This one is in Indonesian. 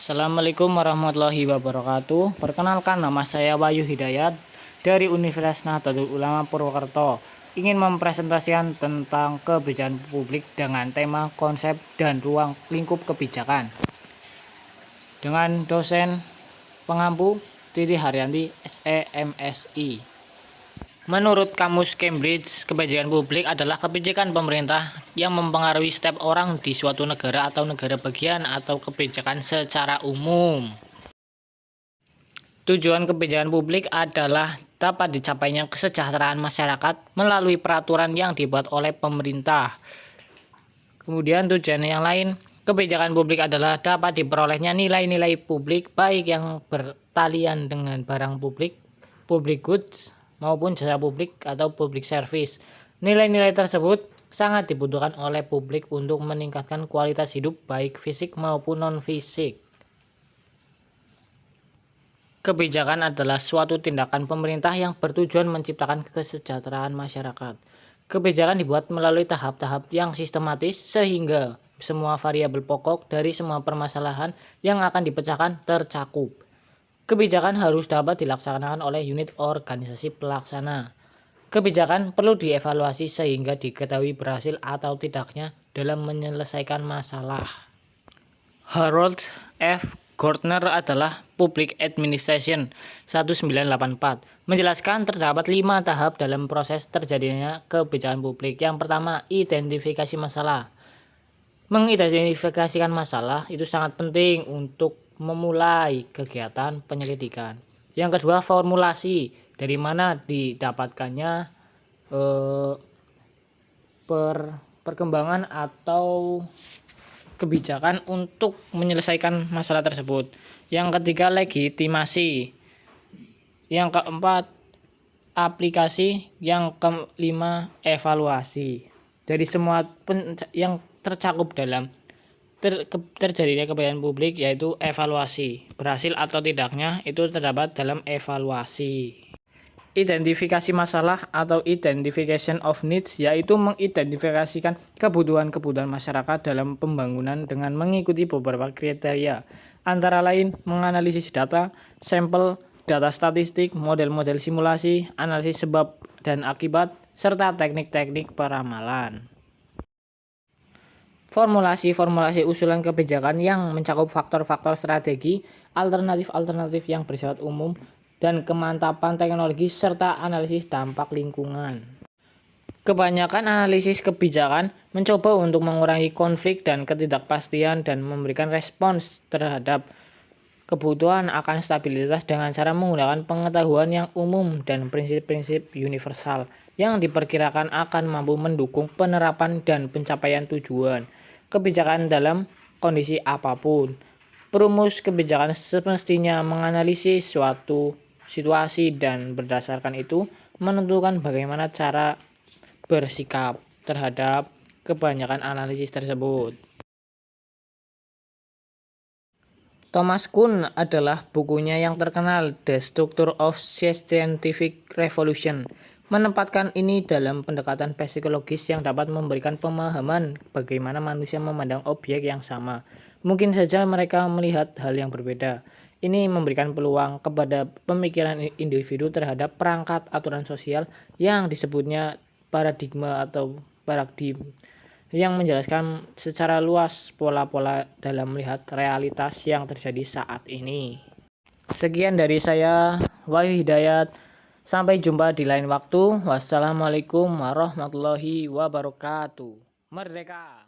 Assalamualaikum warahmatullahi wabarakatuh. Perkenalkan, nama saya Wahyu Hidayat dari Universitas Nahdlatul Ulama Purwokerto. Ingin mempresentasikan tentang kebijakan publik dengan tema konsep dan ruang lingkup kebijakan dengan dosen pengampu Titi Haryanti SEMSI. Menurut Kamus Cambridge, kebijakan publik adalah kebijakan pemerintah yang mempengaruhi setiap orang di suatu negara atau negara bagian atau kebijakan secara umum. Tujuan kebijakan publik adalah dapat dicapainya kesejahteraan masyarakat melalui peraturan yang dibuat oleh pemerintah. Kemudian tujuan yang lain, kebijakan publik adalah dapat diperolehnya nilai-nilai publik baik yang bertalian dengan barang publik, public goods, maupun jasa publik atau public service. Nilai-nilai tersebut sangat dibutuhkan oleh publik untuk meningkatkan kualitas hidup baik fisik maupun non-fisik. Kebijakan adalah suatu tindakan pemerintah yang bertujuan menciptakan kesejahteraan masyarakat. Kebijakan dibuat melalui tahap-tahap yang sistematis sehingga semua variabel pokok dari semua permasalahan yang akan dipecahkan tercakup. Kebijakan harus dapat dilaksanakan oleh unit organisasi pelaksana. Kebijakan perlu dievaluasi sehingga diketahui berhasil atau tidaknya dalam menyelesaikan masalah. Harold F. Gardner adalah Public Administration 1984 menjelaskan terdapat 5 tahap dalam proses terjadinya kebijakan publik. Yang pertama, identifikasi masalah. Mengidentifikasikan masalah itu sangat penting untuk memulai kegiatan penyelidikan. Yang kedua, formulasi, dari mana didapatkannya perkembangan atau kebijakan untuk menyelesaikan masalah tersebut. Yang ketiga, legitimasi. Yang keempat, aplikasi. Yang kelima, evaluasi. Dari semua yang tercakup dalam terjadinya kebijakan publik, yaitu evaluasi. Berhasil atau tidaknya itu terdapat dalam evaluasi. Identifikasi masalah atau identification of needs, yaitu mengidentifikasikan kebutuhan-kebutuhan masyarakat dalam pembangunan dengan mengikuti beberapa kriteria, antara lain menganalisis data, sampel, data statistik, model-model simulasi, analisis sebab dan akibat, serta teknik-teknik peramalan. Formulasi usulan kebijakan yang mencakup faktor-faktor strategi, alternatif-alternatif yang bersifat umum, dan kemantapan teknologi serta analisis dampak lingkungan. Kebanyakan analisis kebijakan mencoba untuk mengurangi konflik dan ketidakpastian dan memberikan respons terhadap kebutuhan akan stabilitas dengan cara menggunakan pengetahuan yang umum dan prinsip-prinsip universal yang diperkirakan akan mampu mendukung penerapan dan pencapaian tujuan kebijakan dalam kondisi apapun. Perumus kebijakan semestinya menganalisis suatu situasi dan berdasarkan itu menentukan bagaimana cara bersikap terhadap kebanyakan analisis tersebut. Thomas Kuhn adalah bukunya yang terkenal The Structure of Scientific Revolution. Menempatkan ini dalam pendekatan psikologis yang dapat memberikan pemahaman bagaimana manusia memandang objek yang sama. Mungkin saja mereka melihat hal yang berbeda. Ini memberikan peluang kepada pemikiran individu terhadap perangkat aturan sosial yang disebutnya paradigma atau paradigm, yang menjelaskan secara luas pola-pola dalam melihat realitas yang terjadi saat ini. Sekian dari saya, Wahyu Hidayat. Sampai jumpa di lain waktu. Wassalamualaikum warahmatullahi wabarakatuh. Merdeka!